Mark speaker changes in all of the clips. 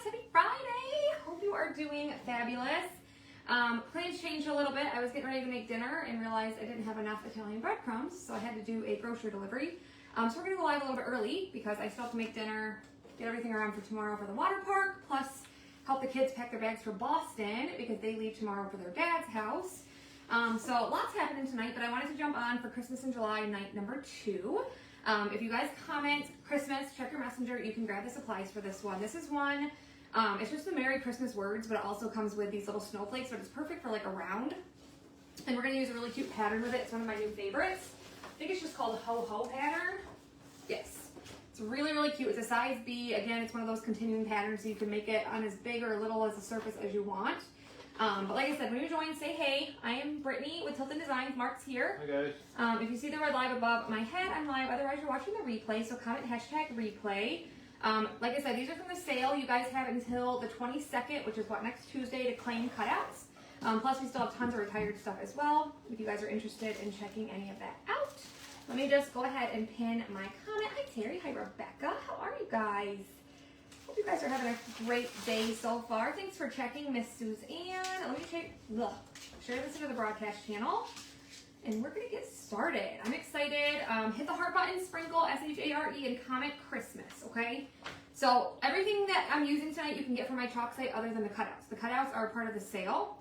Speaker 1: Happy Friday! Hope you are doing fabulous. Plans changed a little bit. I was getting ready to make dinner and realized I didn't have enough Italian breadcrumbs, so I had to do a grocery delivery. So we're gonna go live a little bit early because I still have to make dinner, get everything around for tomorrow for the water park, plus help the kids pack their bags for Boston because they leave tomorrow for their dad's house. So lots happening tonight, but I wanted to jump on for Christmas in July night number 2. If you guys comment Christmas, check your messenger. You can grab the supplies for this one. This is one, it's just the Merry Christmas words, but it also comes with these little snowflakes, but it's perfect for like a round. And we're gonna use a really cute pattern with it. It's one of my new favorites. I think it's just called HoHoHo pattern. Yes, it's really, really cute. It's a size B. Again, it's one of those continuing patterns, so you can make it on as big or little as a surface as you want. But like I said, when you join, say hey. I am Brittany with Tilton Designs. Mark's here.
Speaker 2: Hi guys.
Speaker 1: If you see the red live above my head, I'm live. Otherwise, you're watching the replay, so comment hashtag replay. Like I said, these are from the sale. You guys have until the 22nd, which is what, next Tuesday, to claim cutouts. Plus, we still have tons of retired stuff as well, if you guys are interested in checking any of that out. Let me just go ahead and pin my comment. Hi, Terry. Hi, Rebecca. How are you guys? Hope you guys are having a great day so far. Thanks for checking, Miss Suzanne. Let me share this into the broadcast channel, and we're gonna get started. I'm excited. Hit the heart button, sprinkle SHARE, and comment Christmas. Okay. So everything that I'm using tonight, you can get from my chalk site, other than the cutouts. The cutouts are part of the sale.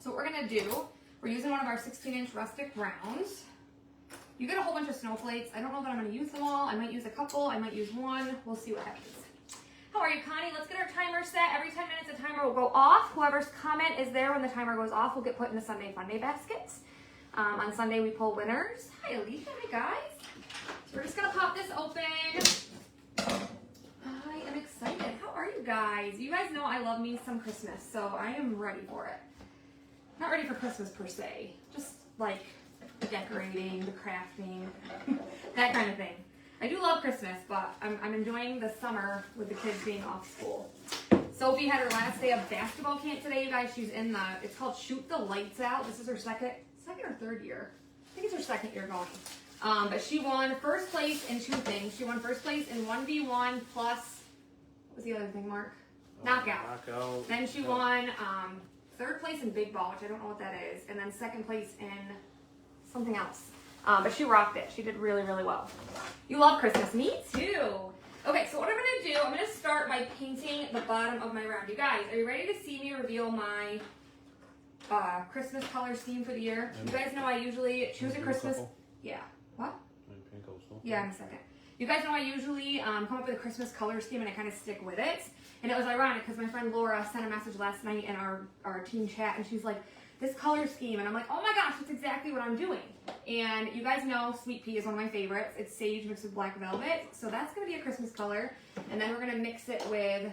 Speaker 1: So what we're gonna do, we're using one of our 16-inch rustic rounds. You get a whole bunch of snowflakes. I don't know that I'm gonna use them all. I might use a couple. I might use one. We'll see what happens. How are you, Connie? Let's get our timer set. Every 10 minutes, the timer will go off. Whoever's comment is there when the timer goes off will get put in the Sunday Funday baskets. On Sunday, we pull winners. Hi, Alicia. Hi, guys. So we're just going to pop this open. I am excited. How are you guys? You guys know I love me some Christmas, so I am ready for it. Not ready for Christmas per se. Just like the decorating, the crafting, that kind of thing. I do love Christmas, but I'm enjoying the summer with the kids being off school. Sophie had her last day of basketball camp today, you guys. She's in it's called Shoot the Lights Out. This is her second or third year. I think it's her second year going. But she won first place in 2 things. She won first place in 1v1 plus, what was the other thing, Mark? Knockout. Then she won third place in big ball, which I don't know what that is, and then second place in something else. But she rocked it. She did really, really well. You love Christmas. Me too. Okay, so what I'm going to do, I'm going to start by painting the bottom of my round. You guys, are you ready to see me reveal my Christmas color scheme for the year? You guys know I usually choose a Christmas... Yeah. What? Yeah, in a second. You guys know I usually come up with a Christmas color scheme and I kind of stick with it. And it was ironic because my friend Laura sent a message last night in our team chat, and she's like, this color scheme, and I'm like, oh my gosh, that's exactly what I'm doing. And you guys know Sweet Pea is one of my favorites. It's sage mixed with black velvet, so that's going to be a Christmas color. And then we're going to mix it with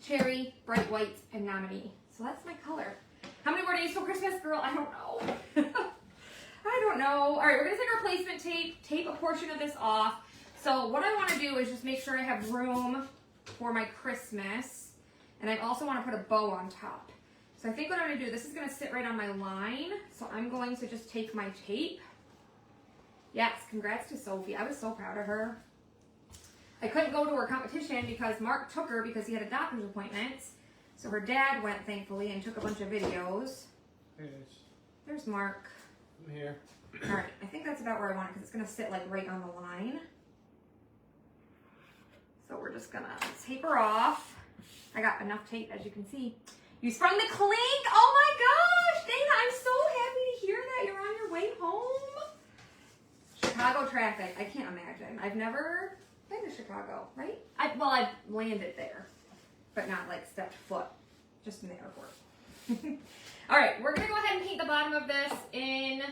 Speaker 1: cherry, bright white, and nominee. So that's my color. How many more days till Christmas, girl? I don't know. I don't know. All right, we're going to take our placement tape a portion of this off. So what I want to do is just make sure I have room for my Christmas, and I also want to put a bow on top. So I think what I'm going to do, this is going to sit right on my line. So I'm going to just take my tape. Yes, congrats to Sophie. I was so proud of her. I couldn't go to her competition because Mark took her because he had a doctor's appointment. So her dad went, thankfully, and took a bunch of videos.
Speaker 2: Hey guys. There's
Speaker 1: Mark.
Speaker 2: I'm here.
Speaker 1: All right, I think that's about where I want it because it's going to sit like right on the line. So we're just going to tape her off. I got enough tape, as you can see. You sprung the clink! Oh my gosh! Dana, I'm so happy to hear that you're on your way home. Chicago traffic. I can't imagine. I've never been to Chicago, right? I've landed there, but not like stepped foot, just in the airport. All right, we're going to go ahead and paint the bottom of this in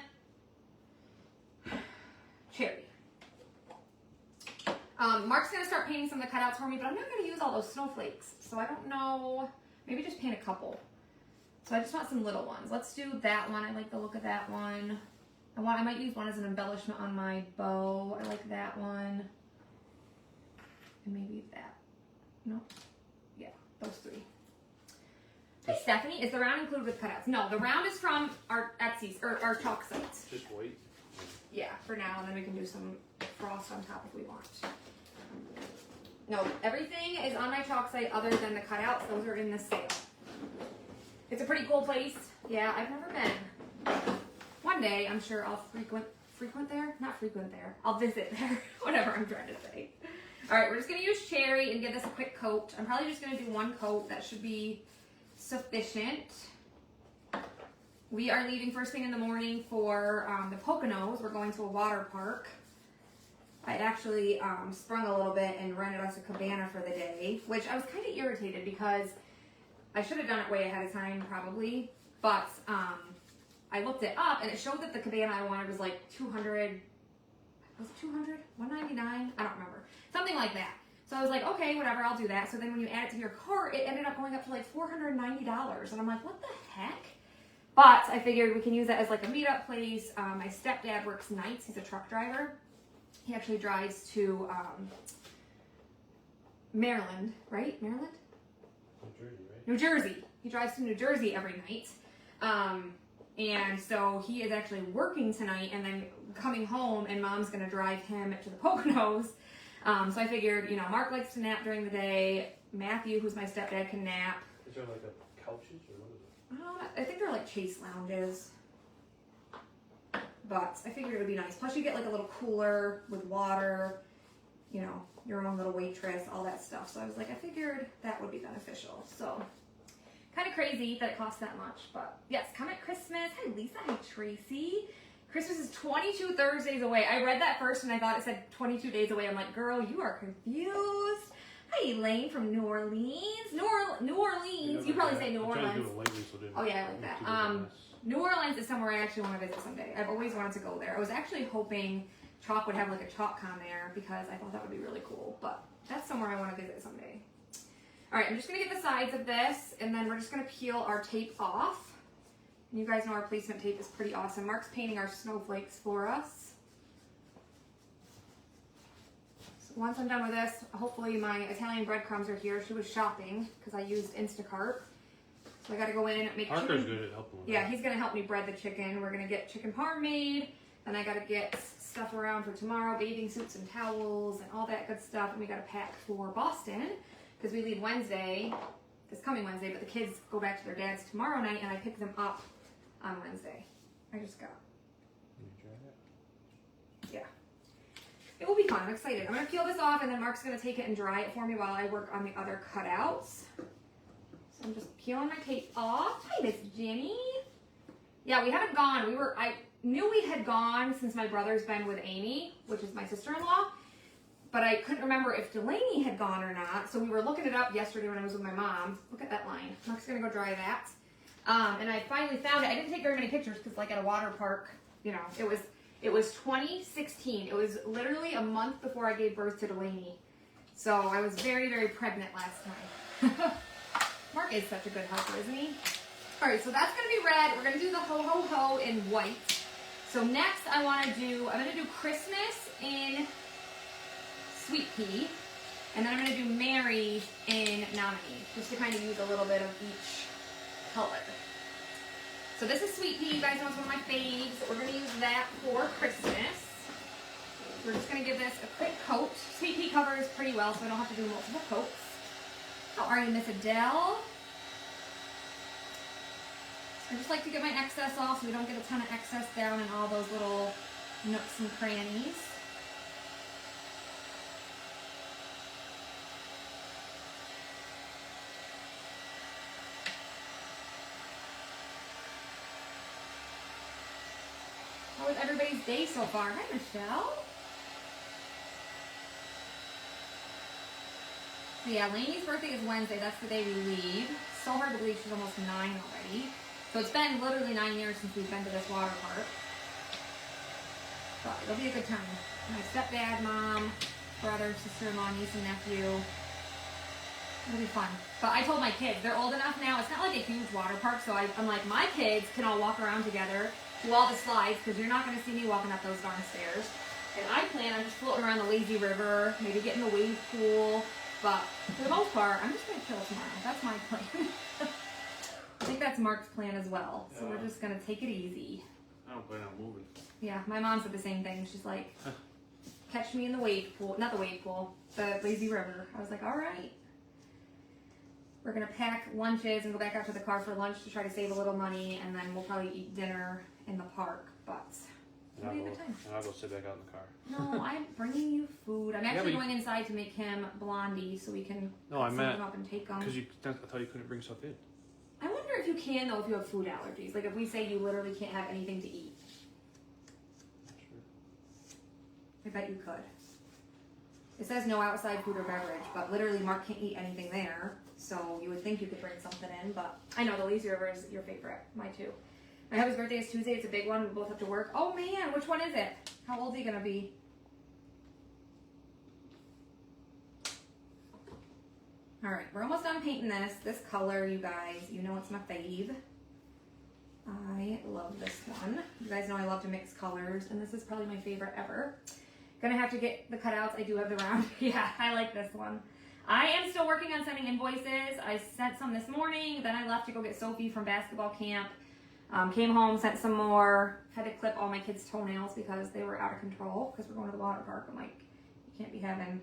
Speaker 1: cherry. Mark's going to start painting some of the cutouts for me, but I'm not going to use all those snowflakes, so I don't know. Maybe just paint a couple. So I just want some little ones. Let's do that one. I like the look of that one. I might use one as an embellishment on my bow. I like that one. And maybe that. No? Yeah, those 3. Hey, Stephanie, is the round included with cutouts? No, the round is from our Etsy's, or our chalk sites.
Speaker 2: Just wait.
Speaker 1: Yeah, for now, and then we can do some frost on top if we want. No, everything is on my chalk site other than the cutouts. Those are in the sale. It's a pretty cool place. Yeah, I've never been. One day, I'm sure I'll frequent there? Not frequent there. I'll visit there. Whatever I'm trying to say. All right, we're just going to use cherry and give this a quick coat. I'm probably just going to do one coat. That should be sufficient. We are leaving first thing in the morning for the Poconos. We're going to a water park. I actually sprung a little bit and rented us a cabana for the day, which I was kind of irritated because I should have done it way ahead of time probably, but I looked it up and it showed that the cabana I wanted was like 200, was it 200? 199? I don't remember. Something like that. So I was like, okay, whatever, I'll do that. So then when you add it to your cart, it ended up going up to like $490. And I'm like, what the heck? But I figured we can use that as like a meetup place. My stepdad works nights. He's a truck driver. He actually drives to Maryland, right? Maryland?
Speaker 2: New Jersey, right?
Speaker 1: New Jersey. He drives to New Jersey every night. And so he is actually working tonight and then coming home, and Mom's going to drive him to the Poconos. So I figured, you know, Mark likes to nap during the day. Matthew, who's my stepdad, can nap.
Speaker 2: Is there like a couches or what is it?
Speaker 1: I think they're like chase lounges. But I figured it would be nice. Plus you get like a little cooler with water, you know, your own little waitress, all that stuff. So I was like, I figured that would be beneficial. So kind of crazy that it costs that much. But yes, come at Christmas. Hi Lisa, hi Tracy. Christmas is 22 Thursdays away. I read that first and I thought it said 22 days away. I'm like, girl, you are confused. Hi Elaine from New Orleans. New Orleans. You probably say New Orleans. Oh yeah, I like that. New Orleans is somewhere I actually want to visit someday. I've always wanted to go there. I was actually hoping Chalk would have like a Chalk con there because I thought that would be really cool. But that's somewhere I want to visit someday. All right, I'm just going to get the sides of this and then we're just going to peel our tape off. You guys know our placement tape is pretty awesome. Mark's painting our snowflakes for us. So once I'm done with this, hopefully my Italian breadcrumbs are here. She was shopping because I used Instacart. So I got to go in and make
Speaker 2: Parker's
Speaker 1: chicken.
Speaker 2: good at helping with
Speaker 1: Yeah,
Speaker 2: that.
Speaker 1: he's going to help me bread the chicken. We're going to get chicken parm made. Then I got to get stuff around for tomorrow, bathing suits and towels and all that good stuff. And we got to pack for Boston because we leave Wednesday, this coming Wednesday, but the kids go back to their dad's tomorrow night and I pick them up on Wednesday. I just got.
Speaker 2: Can you try that?
Speaker 1: Yeah. It will be fun. I'm excited. I'm going to peel this off and then Mark's going to take it and dry it for me while I work on the other cutouts. So I'm just peeling my tape off. Hi, Miss Jenny. Yeah, we haven't gone. I knew we had gone since my brother's been with Amy, which is my sister-in-law, but I couldn't remember if Delaney had gone or not. So we were looking it up yesterday when I was with my mom. Look at that line. Mark's going to go dry that. And I finally found it. I didn't take very many pictures because like at a water park, you know, it was 2016. It was literally a month before I gave birth to Delaney. So I was very, very pregnant last time. Mark is such a good helper, isn't he? All right, so that's going to be red. We're going to do the HoHoHo in white. So next I'm going to do Christmas in sweet pea. And then I'm going to do Mary in nominee, just to kind of use a little bit of each color. So this is sweet pea. You guys know it's one of my faves. We're going to use that for Christmas. We're just going to give this a quick coat. Sweet pea covers pretty well, so I don't have to do multiple coats. How are you, Miss Adele? I just like to get my excess off so we don't get a ton of excess down in all those little nooks and crannies. How was everybody's day so far? Hi, Michelle. So yeah, Lainey's birthday is Wednesday. That's the day we leave. So hard to believe she's almost 9 already. So it's been literally 9 years since we've been to this water park. But it'll be a good time. My stepdad, mom, brother, sister-in-law, niece, and nephew. It'll be fun. But I told my kids, they're old enough now. It's not like a huge water park, so I'm like, my kids can all walk around together, do all the slides, because you're not going to see me walking up those darn stairs. And I plan on just floating around the lazy river, maybe getting the wave pool. But for the most part, I'm just going to chill tomorrow. That's my plan. I think that's Mark's plan as well. So we're just going to take it easy.
Speaker 2: I don't plan on moving.
Speaker 1: Yeah, my mom said the same thing. She's like, catch me in the wave pool, not the wave pool, the lazy river. I was like, all right. We're gonna pack lunches and go back out to the car for lunch to try to save a little money, and then we'll probably eat dinner in the park. But
Speaker 2: And
Speaker 1: it'll be a good time.
Speaker 2: I'll go sit back out in the car.
Speaker 1: No, I'm bringing you food. I'm actually going inside to make him blondie so we can
Speaker 2: No, I
Speaker 1: pick
Speaker 2: meant
Speaker 1: some up and take them.
Speaker 2: because I thought you couldn't bring stuff in.
Speaker 1: I wonder if you can though if you have food allergies. Like if we say you literally can't have anything to eat. I bet you could. It says no outside food or beverage, but literally Mark can't eat anything there. So you would think you could bring something in, but I know the lazy river is your favorite. Mine too. My husband's birthday is Tuesday. It's a big one. We both have to work. Oh man, which one is it? How old is he gonna be? All right, we're almost done painting this. This color, you guys, you know it's my fave. I love this one. You guys know I love to mix colors, and this is probably my favorite ever. Gonna have to get the cutouts. I do have the round. Yeah, I like this one. I am still working on sending invoices. I sent some this morning. Then I left to go get Sophie from basketball camp. Came home, sent some more. Had to clip all my kids' toenails because they were out of control because we're going to the water park. I'm like, you can't be having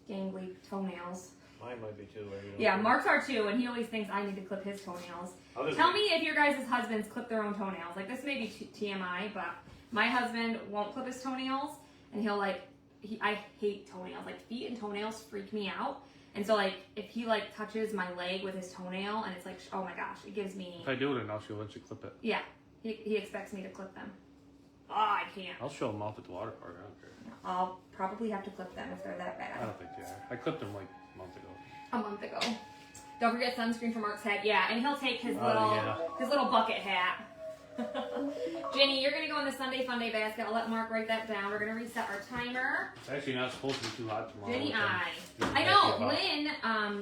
Speaker 1: gangly toenails.
Speaker 2: Mine might be too.
Speaker 1: Yeah, Mark's are too, and he always thinks I need to clip his toenails. Tell me if your guys' husbands clip their own toenails. Like, this may be TMI, but my husband won't clip his toenails, and he'll I hate toenails. Like, feet and toenails freak me out. And so, like, if he, touches my leg with his toenail, and it's like, oh my gosh, it gives me...
Speaker 2: If I do it enough, she'll let you clip it.
Speaker 1: Yeah, he expects me to clip them. Oh, I can't.
Speaker 2: I'll show them off at the water park. I don't care.
Speaker 1: I'll probably have to clip them if they're that bad.
Speaker 2: I don't think they are. I clipped them like a month ago.
Speaker 1: A month ago. Don't forget sunscreen for Mark's head. Yeah, and he'll take his little bucket hat. Jenny, you're gonna go in the Sunday Fun Day basket. I'll let Mark write that down. We're gonna reset our timer.
Speaker 2: It's actually not supposed to be too hot tomorrow.
Speaker 1: Jenny, I know.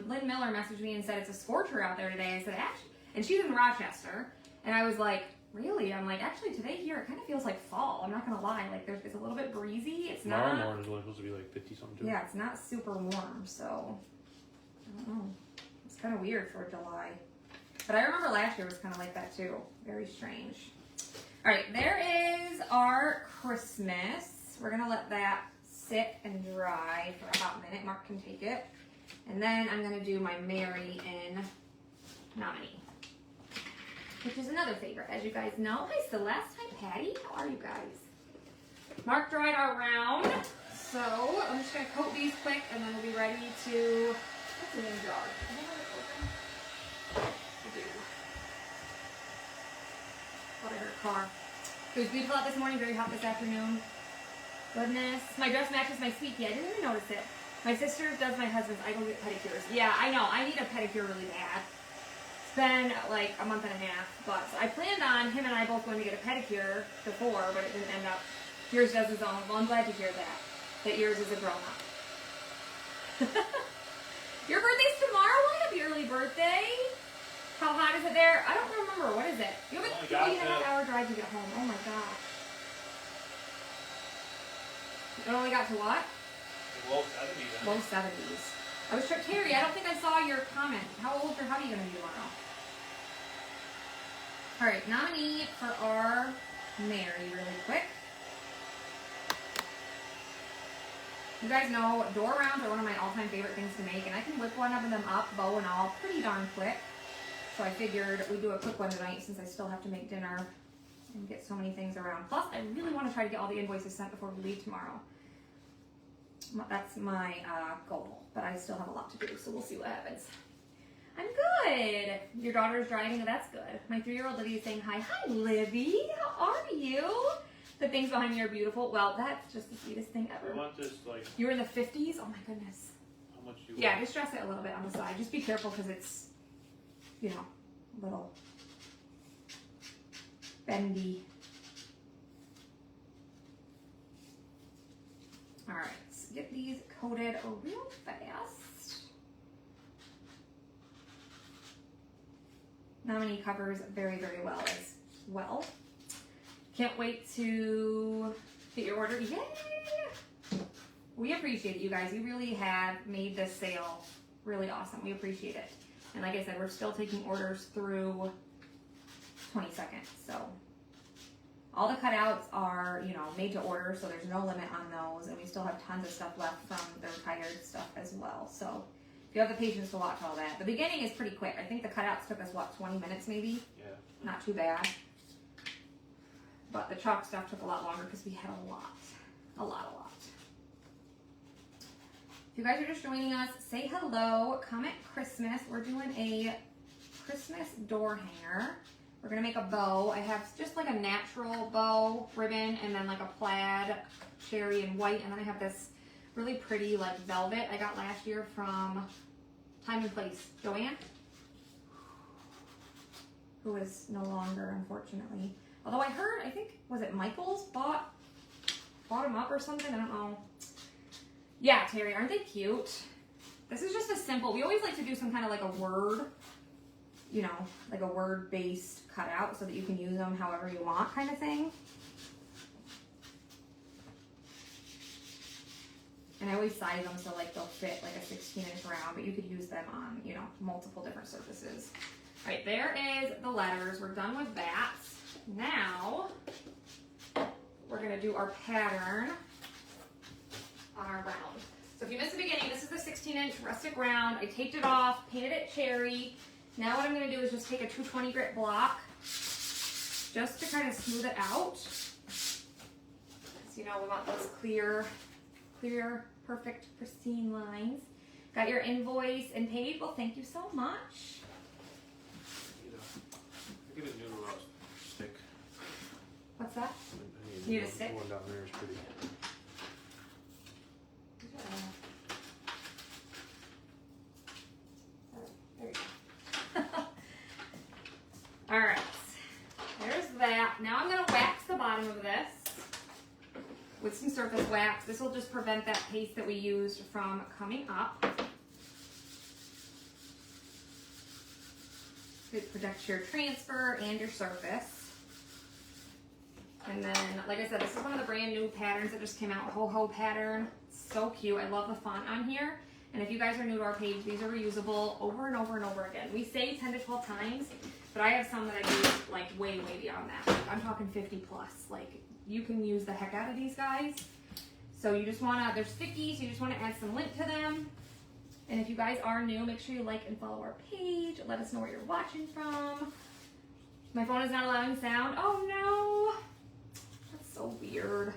Speaker 1: Lynn Miller messaged me and said it's a scorcher out there today. I said, actually, and she's in Rochester, and I was like, really? I'm like, actually, today here it kind of feels like fall. I'm not gonna lie. Like, it's a little bit breezy. It's
Speaker 2: tomorrow
Speaker 1: not.
Speaker 2: Morning is only supposed to be like 50 something. Too.
Speaker 1: Yeah, it's not super warm, so I don't know. It's kind of weird for July. But I remember last year was kind of like that too. Very strange. All right, there is our Christmas. We're gonna let that sit and dry for a hot minute. Mark can take it. And then I'm gonna do my Mary in nominee, which is another favorite, as you guys know. Hi, Celeste. Hi, Patty. How are you guys? Mark dried our round. So I'm just gonna coat these quick and then we'll be ready to, what's in the jar? I don't have it open. I do. Water her car. It was beautiful out this morning, very hot this afternoon. Goodness. My dress matches my sweetie. I didn't even notice it. My sister does my husband's. I go get pedicures. Yeah, I know. I need a pedicure really bad. It's been like a month and a half. But I planned on him and I both going to get a pedicure before, but it didn't end up. Yours does his own. Well, I'm glad to hear that yours is a grown-up. Your birthday's tomorrow? Well, happy early birthday. How hot is it there? I don't remember. What is it? You have a 3.5-hour drive to get home. Oh my gosh. It only got to what?
Speaker 2: Low 70s.
Speaker 1: Low 70s. I was Terry, I don't think I saw your comment. How old or how are you going to be tomorrow? All right, nominee for our Mary really quick. You guys know door rounds are one of my all-time favorite things to make, and I can whip one of them up, bow and all, pretty darn quick. So I figured we'd do a quick one tonight since I still have to make dinner and get so many things around. Plus, I really want to try to get all the invoices sent before we leave tomorrow. That's my goal, but I still have a lot to do, so we'll see what happens. I'm good. Your daughter's driving, that's good. My 3-year-old Livy is saying hi. Hi, Livy. How are you? The things behind me are beautiful. Well, that's just the sweetest thing ever.
Speaker 2: I want this,
Speaker 1: You were in the 50s? Oh my goodness.
Speaker 2: How much do you
Speaker 1: want? Just dress it a little bit on the side. Just be careful because it's, a little bendy. All right, let's get these coated real fast. Nominee covers very, very well as well. Can't wait to get your order. Yay! We appreciate it, you guys. You really have made this sale really awesome. We appreciate it. And like I said, we're still taking orders through 22nd. So All the cutouts are, you know, made to order, so there's no limit on those, and we still have tons of stuff left from the retired stuff as well. So if you have the patience to watch all that. The beginning is pretty quick. I think the cutouts took us, what, 20 minutes maybe?
Speaker 2: Yeah.
Speaker 1: Not too bad. But the chalk stuff took a lot longer because we had a lot. A lot. If you guys are just joining us, say hello, comment Christmas. We're doing a Christmas door hanger. We're gonna make a bow. I have just like a natural bow ribbon and then like a plaid cherry and white, and then I have this really pretty like velvet I got last year from Time and Place, Joanne, who is no longer, unfortunately. Although I heard, I think, was it Michael's bought them up or something? I don't know. Yeah, Terry, aren't they cute? This is just a simple, we always like to do some kind of like a word, you know, like a word-based cutout so that you can use them however you want kind of thing. And I always size them so like they'll fit like a 16-inch round, but you could use them on, you know, multiple different surfaces. All right, there is the letters. We're done with that. Now, we're gonna do our pattern on our round. So if you missed the beginning, this is the 16-inch rustic round. I taped it off, painted it cherry. Now what I'm gonna do is just take a 220 grit block just to kind of smooth it out. So you know we want those clear, perfect, pristine lines. Got your invoice and paid? Well, thank you so much.
Speaker 2: I get a new stick.
Speaker 1: What's that?
Speaker 2: I
Speaker 1: Need a stick?
Speaker 2: The one down there is pretty.
Speaker 1: There you go. All right, there's that. Now I'm gonna wax the bottom of this with some surface wax. This will just prevent that paste that we used from coming up. It protects your transfer and your surface. And then, like I said, this is one of the brand new patterns that just came out, HoHo pattern. So cute. I love the font on here. And if you guys are new to our page, these are reusable over and over and over again. We say 10 to 12 times, but I have some that I use like way beyond that. Like, I'm talking 50 plus. Like, you can use the heck out of these guys. So you just wanna, they're sticky, so you just wanna add some lint to them. And if you guys are new, make sure you like and follow our page. Let us know where you're watching from. My phone is not allowing sound. Oh no. That's so weird.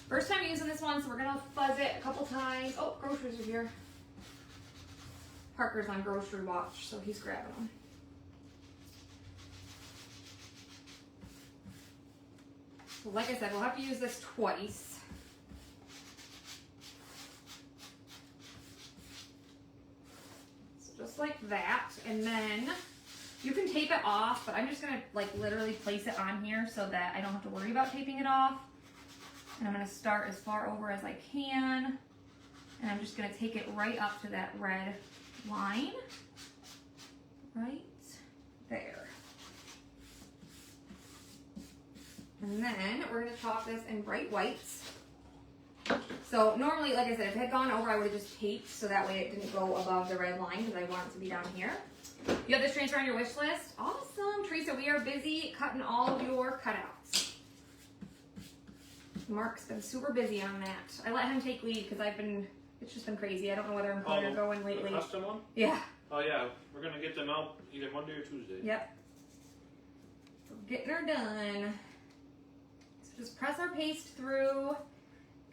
Speaker 1: First time using this one, so we're gonna fuzz it a couple times. Oh, groceries are here. Parker's on grocery watch, so he's grabbing them. So like I said, we'll have to use this twice. So just like that, and then you can tape it off, but I'm just gonna like literally place it on here so that I don't have to worry about taping it off. And I'm gonna start as far over as I can, and I'm just gonna take it right up to that red line, right there. And then we're gonna chalk this in bright whites. So normally, like I said, if it had gone over, I would have just taped so that way it didn't go above the red line because I want it to be down here. You have this transfer on your wish list? Awesome, Teresa, we are busy cutting all of your cutouts. Mark's been super busy on that. I let him take lead because it's just been crazy. I don't know whether I'm coming or going lately.
Speaker 2: The custom one?
Speaker 1: Yeah.
Speaker 2: Oh yeah, we're gonna get them out either Monday or Tuesday.
Speaker 1: Yep. We're getting her done. So just press our paste through,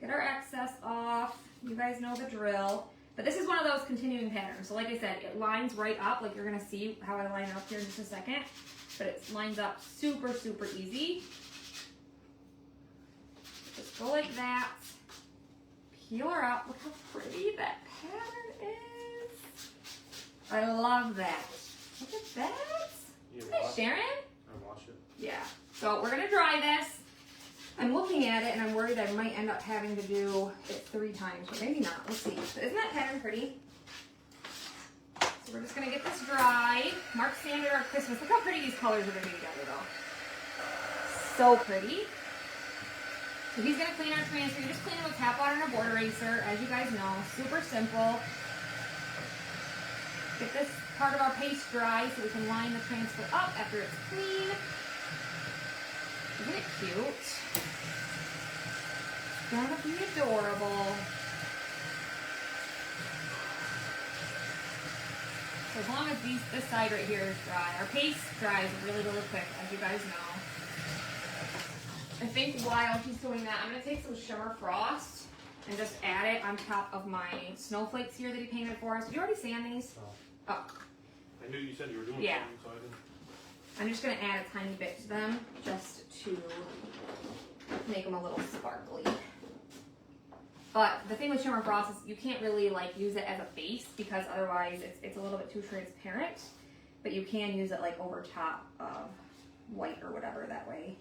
Speaker 1: get our excess off. You guys know the drill. But this is one of those continuing patterns. So like I said, it lines right up. Like you're gonna see how I line up here in just a second. But it lines up super easy. Just go like that. Peel her up. Look how pretty that pattern is. I love that. Look at that. Hi, Sharon.
Speaker 2: I wash it.
Speaker 1: Yeah. So we're gonna dry this. I'm looking at it and I'm worried I might end up having to do it 3 times, but maybe not. Let's see. But isn't that pattern pretty? So we're just gonna get this dry. Mark sanded our Christmas. Look how pretty these colors are gonna be together though. So pretty. So he's gonna clean our transfer. You just clean it with tap water and a board eraser, as you guys know. Super simple. Get this part of our paste dry so we can line the transfer up after it's clean. Isn't it cute? It's gonna be adorable. So as long as this side right here is dry. Our paste dries really, really quick, as you guys know. I think while he's doing that, I'm gonna take some Shimmer Frost and just add it on top of my snowflakes here that he painted for us. Did you already sand these?
Speaker 2: No.
Speaker 1: Oh.
Speaker 2: I knew you said you were doing
Speaker 1: Yeah.
Speaker 2: something, so I didn't.
Speaker 1: I'm just gonna add a tiny bit to them just to make them a little sparkly. But the thing with Shimmer Frost is you can't really like use it as a base because otherwise it's a little bit too transparent. But you can use it like over top of white or whatever, that way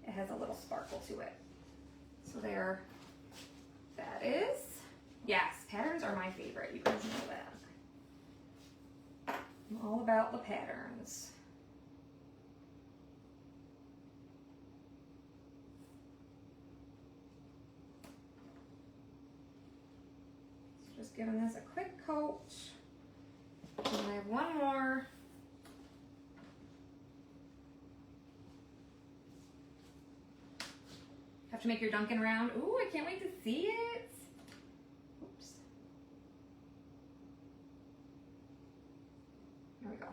Speaker 1: it has a little sparkle to it. So there, that is. Yes, patterns are my favorite, you guys know that. I'm all about the patterns. Just giving this a quick coat. And I have one more. Have to make your Dunkin' round. Ooh, I can't wait to see it. Oops. There we go.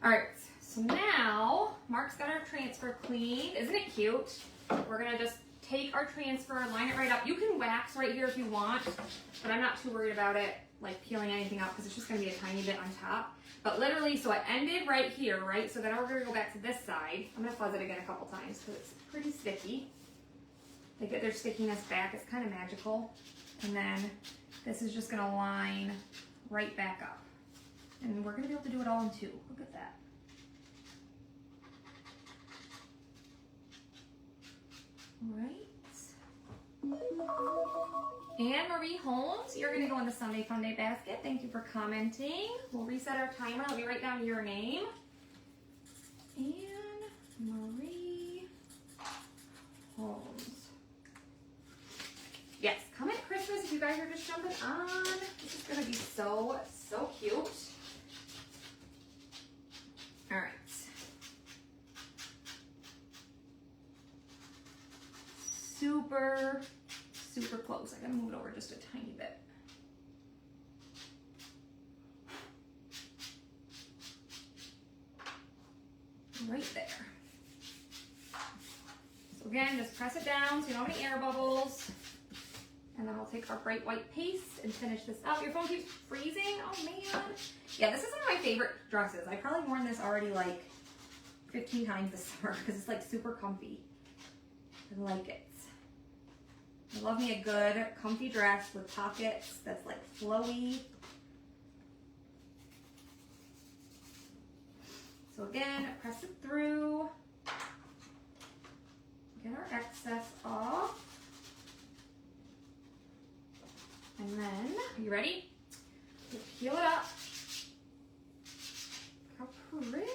Speaker 1: All right, so now Mark's got our transfer cleaned. Isn't it cute? We're gonna just take our transfer, line it right up. You can wax right here if you want, but I'm not too worried about it like peeling anything out because it's just gonna be a tiny bit on top. But literally, so it ended right here, right? So then we're gonna go back to this side. I'm gonna fuzz it again a couple times because it's pretty sticky. They get their stickiness back, it's kind of magical. And then this is just gonna line right back up. And we're gonna be able to do it all in two. Look at that. Right. Anne Marie Holmes, you're gonna go in the Sunday Fun Day basket. Thank you for commenting. We'll reset our timer. Let me write down your name. Anne Marie Holmes. Yes, come at Christmas if you guys are just jumping on. This is gonna be so, so cute. All right. Super, super close. I gotta move it over just a tiny bit. Right there. So again, just press it down so you don't have any air bubbles. And then we'll take our bright white paste and finish this up. Your phone keeps freezing? Oh man. Yeah, this is one of my favorite dresses. I've probably worn this already like 15 times this summer because it's like super comfy. I like it. I love me a good comfy dress with pockets that's like flowy. So again, press it through. Get our excess off. And then, are you ready? We'll peel it up. How pretty.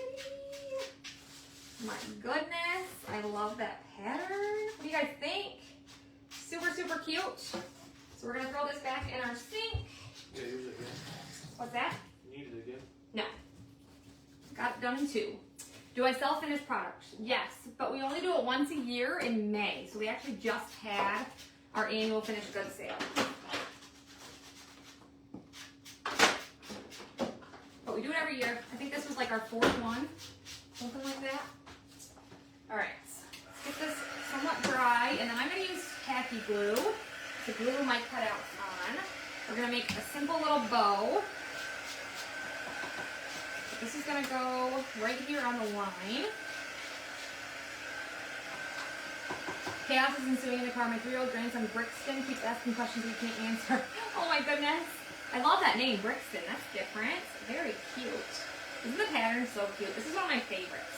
Speaker 1: My goodness, I love that pattern. What do you guys think? Super, super cute. So we're gonna throw this back in our sink.
Speaker 2: Yeah, use it again.
Speaker 1: What's that?
Speaker 2: You need it again?
Speaker 1: No. Got it done in 2. Do I sell finished products? Yes, but we only do it once a year in May. So we actually just had our annual finished goods sale. But we do it every year. I think this was like our 4th one, something like that. All right, let's get this somewhat dry, and then I'm gonna use tacky glue to glue my cutouts on. We're gonna make a simple little bow. This is gonna go right here on the line. Chaos is ensuing in the car. My 3-year-old grandson Brixton keeps asking questions we can't answer. Oh my goodness. I love that name, Brixton. That's different. Very cute. Isn't the pattern so cute? This is one of my favorites.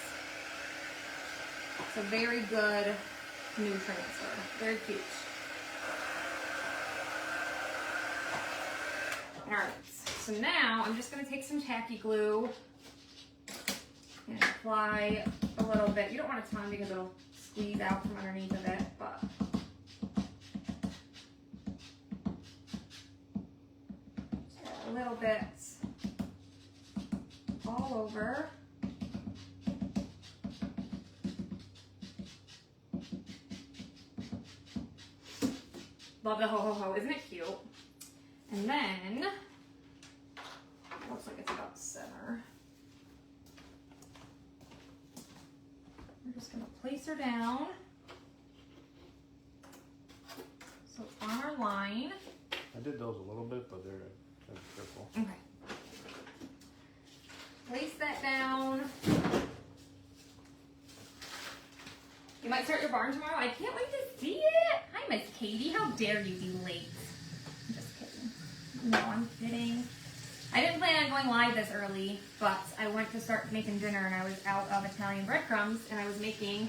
Speaker 1: It's a very good new transfer. Very cute. Alright, so now I'm just going to take some tacky glue and apply a little bit. You don't want a ton because it'll squeeze out from underneath of it, but a little bit all over. Love the HoHoHo, isn't it cute? And then, it looks like it's about center. We're just gonna place her down. So it's on our line.
Speaker 2: I did those a little bit, but they're careful.
Speaker 1: Okay. Place that down. You might start your barn tomorrow. I can't wait to see it. Hi, Miss Katie. How dare you be late? I'm just kidding. No, I'm kidding. I didn't plan on going live this early, but I went to start making dinner and I was out of Italian breadcrumbs and I was making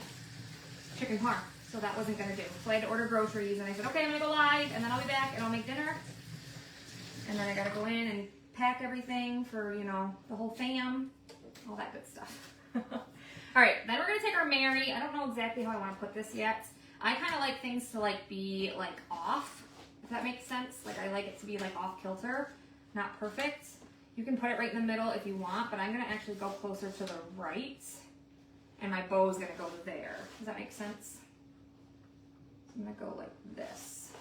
Speaker 1: chicken parm. So that wasn't going to do. So I had to order groceries and I said, okay, I'm going to go live and then I'll be back and I'll make dinner. And then I got to go in and pack everything for, you know, the whole fam. All that good stuff. All right, then we're going to take our Mary. I don't know exactly how I want to put this yet. I kind of like things to like be like off, if that makes sense. Like I like it to be like off kilter, not perfect. You can put it right in the middle if you want, but I'm going to actually go closer to the right. And my bow is going to go there. Does that make sense? I'm going to go like this.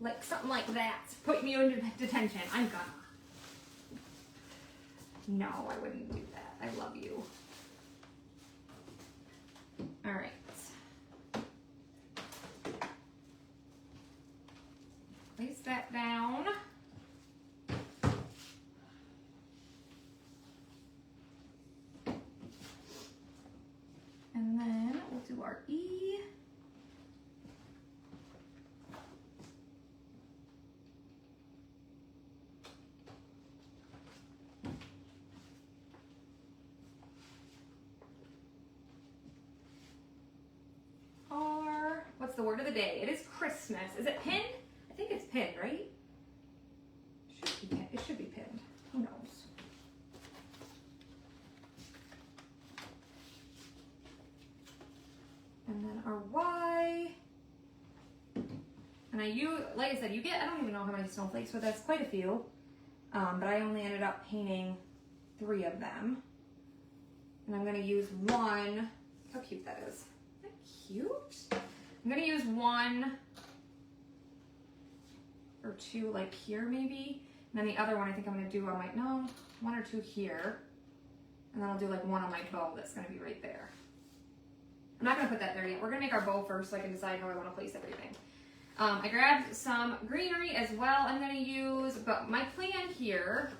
Speaker 1: Like something like that. Put me under detention. I'm gonna. No, I wouldn't do that. I love you. All right. Place that down. And then we'll do our E. R. What's the word of the day? It is Christmas. Is it pinned? I think it's pinned, right? Should be pinned. It should be pinned. Who knows? And then our Y. And I use, like I said, you get, I don't even know how many snowflakes with this, quite a few. But I only ended up painting 3 of them. And I'm going to use one. How cute that is. Isn't that cute? I'm going to use 1 or 2 like here maybe. And then the other one I think I'm going to do, I might, no, 1 or 2 here. And then I'll do like 1 on my bow that's going to be right there. I'm not going to put that there yet. We're going to make our bow first so I can decide how I want to place everything. I grabbed some greenery as well. I'm going to use, but my plan here,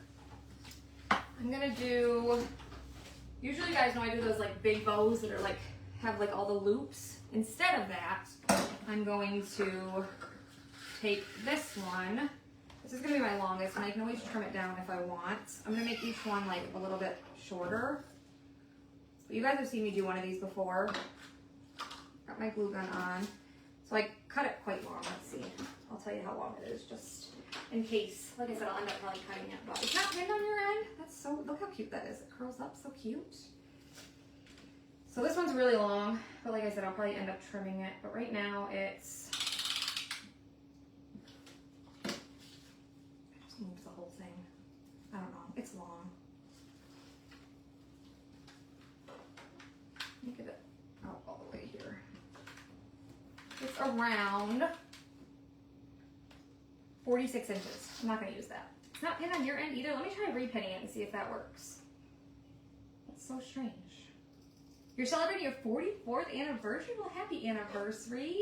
Speaker 1: I'm going to do, usually you guys know I do those like big bows that are like, have like all the loops. Instead of that, I'm going to take this one. This is going to be my longest and I can always trim it down if I want. I'm going to make each one like a little bit shorter. But you guys have seen me do one of these before. Got my glue gun on. So I cut it quite long. Let's see. I'll tell you how long it is just in case. Like I said, I'll end up probably cutting it. But it's not pinned on your end. That's so, look how cute that is. It curls up so cute. So this one's really long. But like I said, I'll probably end up trimming it. But right now it's, I just moved the whole thing. I don't know. It's long. Let me get it out all the way here. It's around 46 inches. I'm not going to use that. It's not pinned on your end either. Let me try repinning it and see if that works. That's so strange. You're celebrating your 44th anniversary? Well, happy anniversary.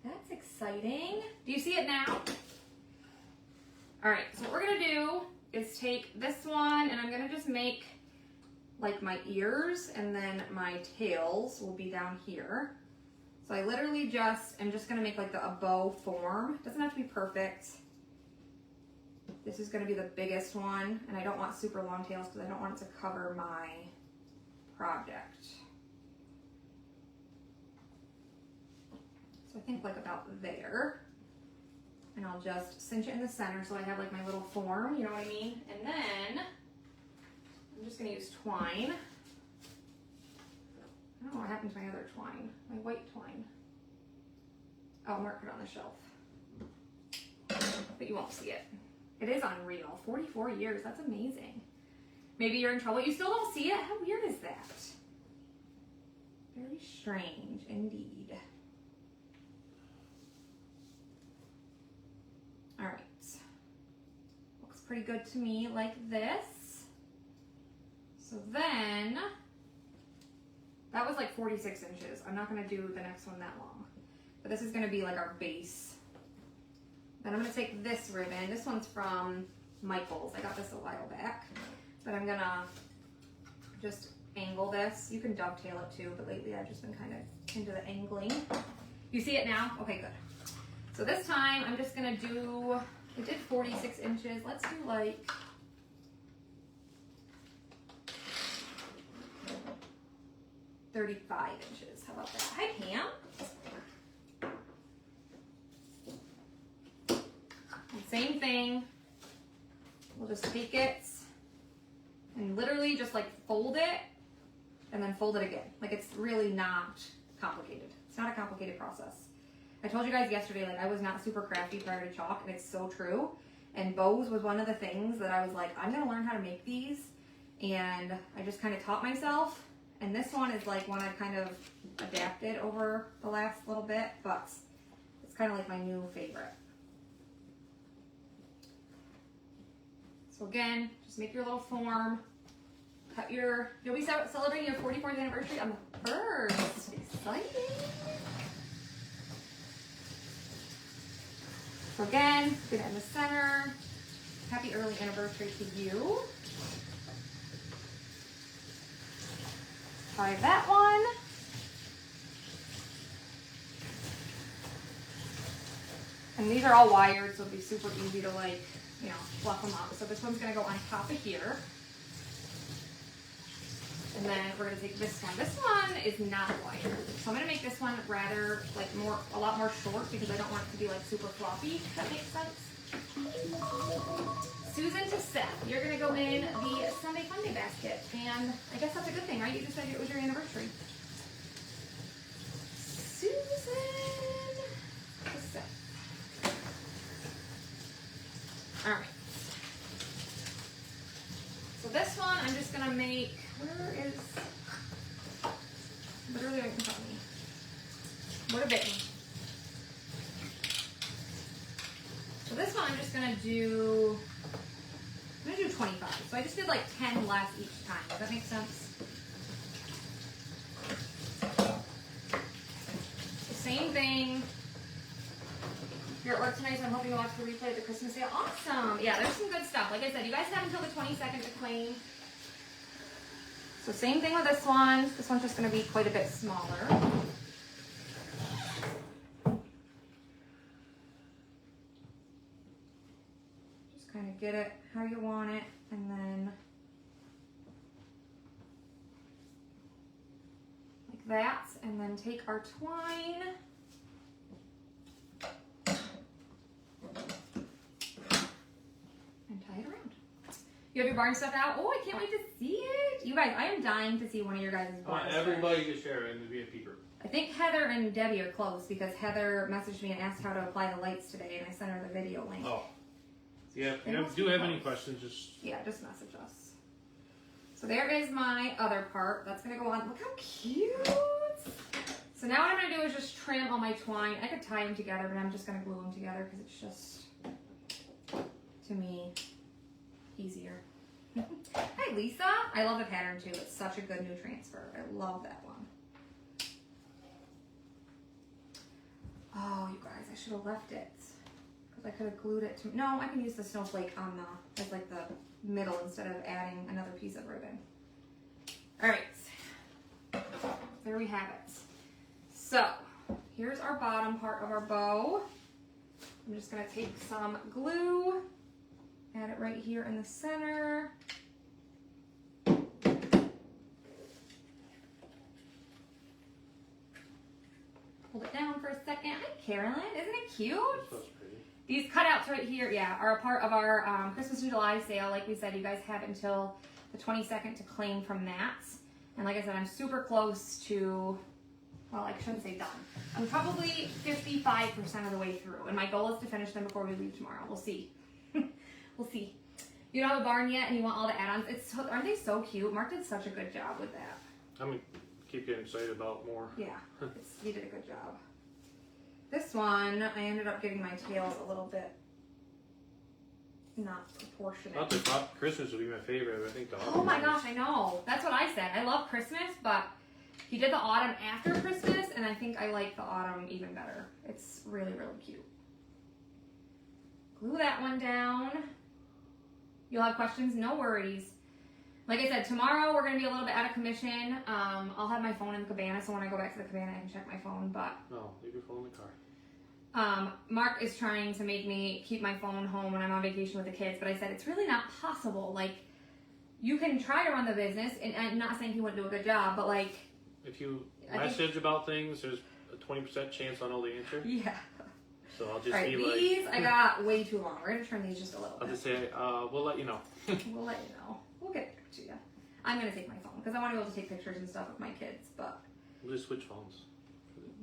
Speaker 1: That's exciting. Do you see it now? All right, so what we're going to do is take this one and I'm going to just make like my ears and then my tails will be down here. So I literally just, I'm just gonna make like a bow form. It doesn't have to be perfect. This is gonna be the biggest one and I don't want super long tails because I don't want it to cover my project. So I think like about there. And I'll just cinch it in the center so I have like my little form, you know what I mean? And then I'm just gonna use twine. I don't know what happened to my other twine, my white twine. I'll mark it on the shelf. But you won't see it. It is unreal. 44 years, that's amazing. Maybe you're in trouble. You still don't see it? How weird is that? Very strange indeed. All right. Looks pretty good to me like this. So then, that was like 46 inches. I'm not gonna do the next one that long. But this is gonna be like our base. Then I'm gonna take this ribbon. This one's from Michael's. I got this a while back. But I'm gonna just angle this. You can dovetail it too, but lately I've just been kind of into the angling. You see it now? Okay, good. So this time I'm just gonna do, we did 46 inches. Let's do like, $35 inches. How about that? Hi, Pam. And same thing. We'll just take it and literally just like fold it and then fold it again. Like it's really not complicated. It's not a complicated process. I told you guys yesterday, like I was not super crafty prior to chalk, and it's so true. And bows was one of the things that I was like, I'm gonna learn how to make these. And I just kind of taught myself. And this one is like one I've kind of adapted over the last little bit, but it's kind of like my new favorite. So again, just make your little form. Cut your, you'll be celebrating your 44th anniversary on the 1st. Exciting. So again, get it in the center. Happy early anniversary to you. Try that one. And these are all wired, so it'll be super easy to like, you know, fluff them up. So this one's gonna go on top of here. And then we're gonna take this one. This one is not wired. So I'm gonna make this one rather like a lot more short because I don't want it to be like super floppy, if that makes sense. Susan to Seth, you're gonna go in the Sunday Funday basket. And I guess that's a good thing, right? You just said it was your anniversary. Susan to Seth. All right. So this one, I'm just gonna make, where is, literally right in front of me. Would have bitten me. So this one, I'm just gonna do, I'm gonna do 25. So I just did like 10 less each time. Does that make sense? The same thing. You're at work tonight, so I'm hoping you'll watch the replay of the Christmas sale. Awesome. Yeah, there's some good stuff. Like I said, you guys have until the 22nd to claim. So same thing with this one. This one's just going to be quite a bit smaller. Just kind of get it how you want it, and then like that, and then take our twine. Tie it around. You have your barn stuff out? Oh, I can't wait to see it. You guys, I am dying to see one of your guys' barn
Speaker 2: I want everybody to share it and to be a peeper.
Speaker 1: I think Heather and Debbie are close because Heather messaged me and asked how to apply the lights today, and I sent her the video link.
Speaker 2: Oh. Yeah, if you do have any questions, just
Speaker 1: message us. So there is my other part. That's going to go on. Look how cute. So now what I'm going to do is just trim all my twine. I could tie them together, but I'm just going to glue them together because it's just, to me, easier. Hi, Lisa. I love the pattern too. It's such a good new transfer. I love that one. Oh, you guys, I should have left it because I could have glued it to. No, I can use the snowflake on the as like the middle instead of adding another piece of ribbon. All right, there we have it. So here's our bottom part of our bow. I'm just gonna take some glue. Add it right here in the center. Hold it down for a second. Hi, Carolyn. Isn't it cute?
Speaker 2: that's pretty.
Speaker 1: These cutouts right here, yeah, are a part of our Christmas in July sale. Like we said, you guys have until the 22nd to claim from that. And like I said, I'm super close to, well, I shouldn't say done. I'm probably 55% of the way through. And my goal is to finish them before we leave tomorrow. We'll see. We'll see. You don't have a barn yet and you want all the add-ons. Aren't they so cute? Mark did such a good job with that.
Speaker 2: How keep getting excited about more.
Speaker 1: Yeah, you did a good job. This one, I ended up getting my tails a little bit not proportionate.
Speaker 2: I thought Christmas would be my favorite. But I think the autumn.
Speaker 1: Oh my gosh, I know. That's what I said. I love Christmas, but he did the autumn after Christmas, and I think I like the autumn even better. It's really, really cute. Glue that one down. You'll have questions? No worries. Like I said, tomorrow we're going to be a little bit out of commission. I'll have my phone in the cabana, so when I go back to the cabana, I can check my phone, but...
Speaker 2: No, leave your phone in the car.
Speaker 1: Mark is trying to make me keep my phone home when I'm on vacation with the kids, but I said it's really not possible. Like, you can try to run the business, and I'm not saying he wouldn't do a good job, but like...
Speaker 2: If you message about things, there's a 20% chance I'll know the answer.
Speaker 1: Yeah.
Speaker 2: So I'll just
Speaker 1: All right,
Speaker 2: be like...
Speaker 1: these I got way too long. We're going to trim these just a little
Speaker 2: I'll
Speaker 1: bit.
Speaker 2: just say, we'll let you know.
Speaker 1: We'll let you know. We'll get back to you. I'm going to take my phone, because I want to be able to take pictures and stuff with my kids, but...
Speaker 2: We'll just switch phones.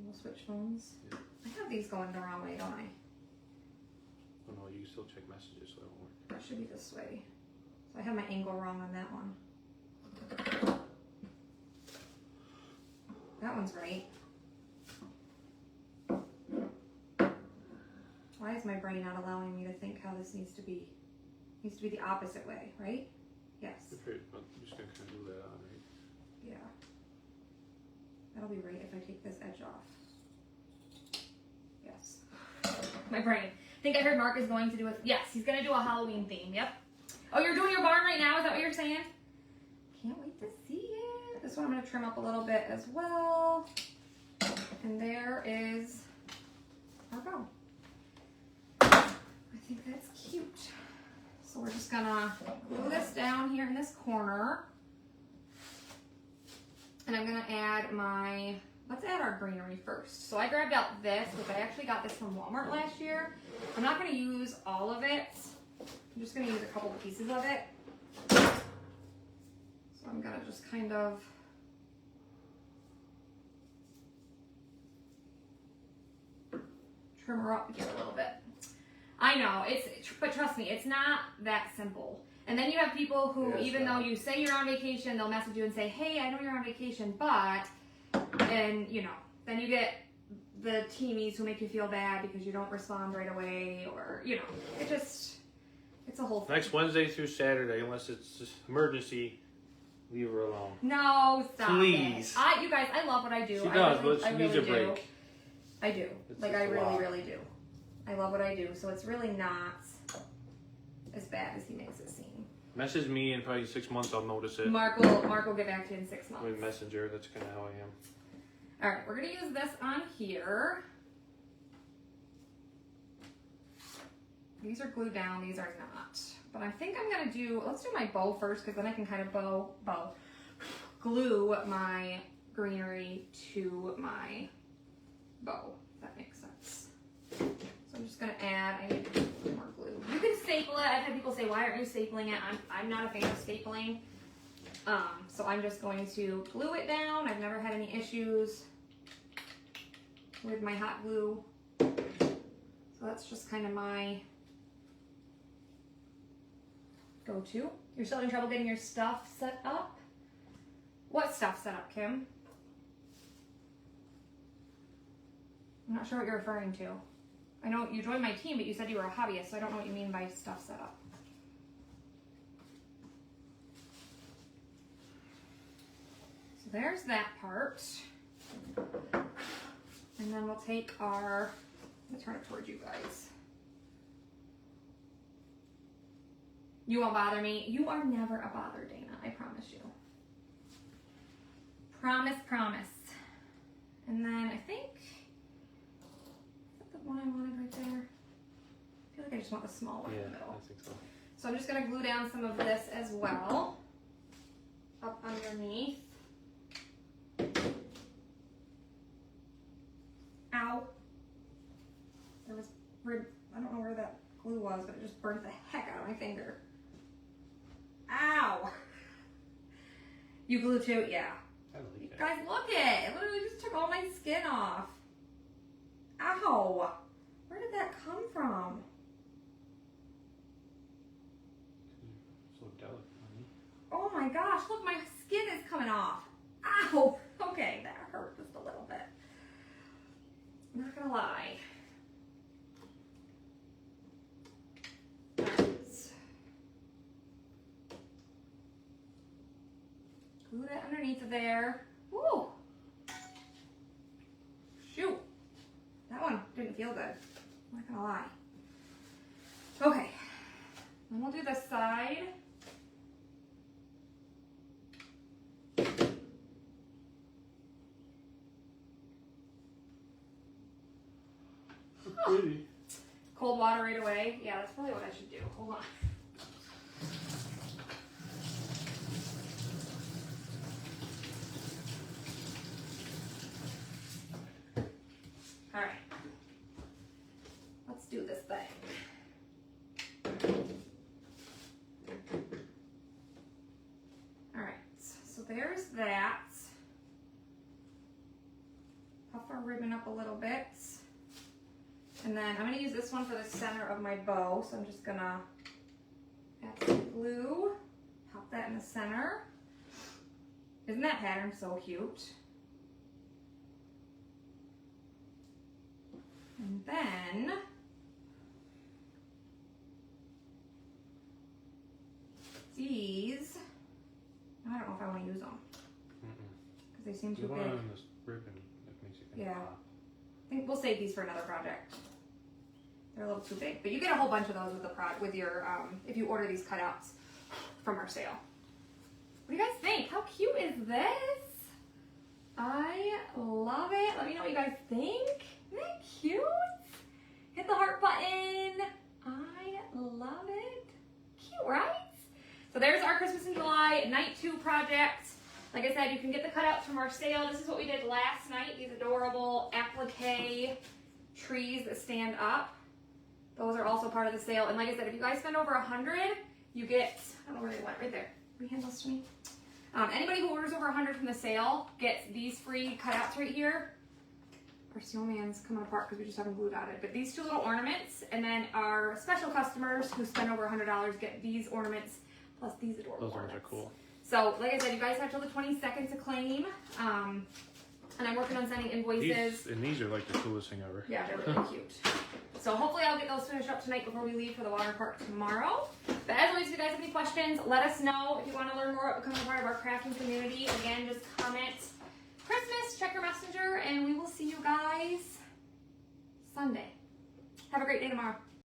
Speaker 1: We'll switch phones.
Speaker 2: Yeah.
Speaker 1: I have these going the wrong way, don't I?
Speaker 2: Oh no, you can still check messages, so it won't work.
Speaker 1: That should be this way. So I have my angle wrong on that one. That one's right. Why is my brain not allowing me to think how this needs to be? It needs to be the opposite way, right? Yes.
Speaker 2: I'm just gonna kind of glue that on, right?
Speaker 1: Yeah. That'll be right if I take this edge off. Yes. My brain. I think I heard Mark is going to do it. Yes, he's going to do a Halloween theme. Yep. Oh, you're doing your barn right now? Is that what you're saying? Can't wait to see it. This one I'm going to trim up a little bit as well. And there is our bow. I think that's cute. So we're just going to glue this down here in this corner. And I'm gonna add let's add our greenery first. So I grabbed out this, which I actually got this from Walmart last year. I'm not gonna use all of it. I'm just gonna use a couple of pieces of it. So I'm gonna just kind of trim her up here a little bit. I know, but trust me, it's not that simple. And then you have people who, even though you say you're on vacation, they'll message you and say, hey, I know you're on vacation, but, and you know, then you get the teamies who make you feel bad because you don't respond right away, or, you know, it's a whole thing.
Speaker 2: Next Wednesday through Saturday, unless it's just emergency, leave her alone.
Speaker 1: No, stop
Speaker 2: Please.
Speaker 1: it. You guys, I love what I do.
Speaker 2: She does, but she needs a break.
Speaker 1: I do. Like, I really, really do. I love what I do, so it's really not as bad as he makes it seem.
Speaker 2: Message me in probably 6 months, I'll notice it.
Speaker 1: Mark will get back to you in 6 months.
Speaker 2: With Messenger, that's kind of how I am.
Speaker 1: All right, we're gonna use this on here. These are glued down, these are not. But I think I'm gonna let's do my bow first, because then I can kind of glue my greenery to my bow, if that makes sense. So I'm just gonna add, I need more glue. You can staple it. I've had people say, why aren't you stapling it? I'm not a fan of stapling. So I'm just going to glue it down. I've never had any issues with my hot glue. So that's just kind of my go-to. You're still having trouble getting your stuff set up? What stuff set up, Kim? I'm not sure what you're referring to. I know you joined my team, but you said you were a hobbyist, so I don't know what you mean by stuff set up. So there's that part. And then we'll take I'm gonna turn it towards you guys. You won't bother me. You are never a bother, Dana, I promise you. Promise, promise. And then I think, one I wanted right there. I feel like I just want the small one in the middle.
Speaker 2: I think so.
Speaker 1: So I'm just going to glue down some of this as well, up underneath. Ow. I don't know where that glue was, but it just burnt the heck out of my finger. Ow. You glue too? Yeah.
Speaker 2: I like it.
Speaker 1: Guys, look it. It literally just took all my skin off. Ow! Where did that come from?
Speaker 2: So delicate, honey.
Speaker 1: Oh my gosh, look, my skin is coming off. Ow! Okay. not gonna lie. Glue that underneath of there. Woo! Shoot. That one didn't feel good. I'm not gonna lie. Okay. Then we'll do this side.
Speaker 2: Pretty.
Speaker 1: Cold water right away. Yeah, that's probably what I should do. Hold on. All right. Let's do this thing. All right. So there's that. Puff our ribbon up a little bit. And then I'm going to use this one for the center of my bow. So I'm just going to add some glue, pop that in the center. Isn't that pattern so cute? And then these, I don't know if I want to use them because they seem too big.
Speaker 2: On this ribbon that makes it
Speaker 1: Yeah. I think we'll save these for another project. They're a little too big, but you get a whole bunch of those with the with your if you order these cutouts from our sale. What do you guys think? How cute is this? I love it. Let me know what you guys think. Isn't that cute? Hit the heart button. I love it. Cute, right? So there's our Christmas in July night 2 project. Like I said, you can get the cutouts from our sale. This is what we did last night. These adorable applique trees that stand up. Those are also part of the sale. And like I said, if you guys spend over 100, you get, I don't know where they went, right there. Can you hand those to me? Anybody who orders over 100 from the sale gets these free cutouts right here. Our snowman's coming apart because we just haven't glued on it. But these 2 little ornaments, and then our special customers who spend over $100 get these ornaments plus these adorable ornaments.
Speaker 2: Those ones are cool.
Speaker 1: So, like I said, you guys have till the 22nd to claim. And I'm working on sending invoices.
Speaker 2: These are like the coolest thing ever.
Speaker 1: Yeah, they're really cute. So hopefully I'll get those finished up tonight before we leave for the water park tomorrow. But as always, if you guys have any questions, let us know. If you want to learn more about becoming a part of our crafting community, again, just comment Christmas, check your messenger, and we will see you guys Sunday. Have a great day tomorrow.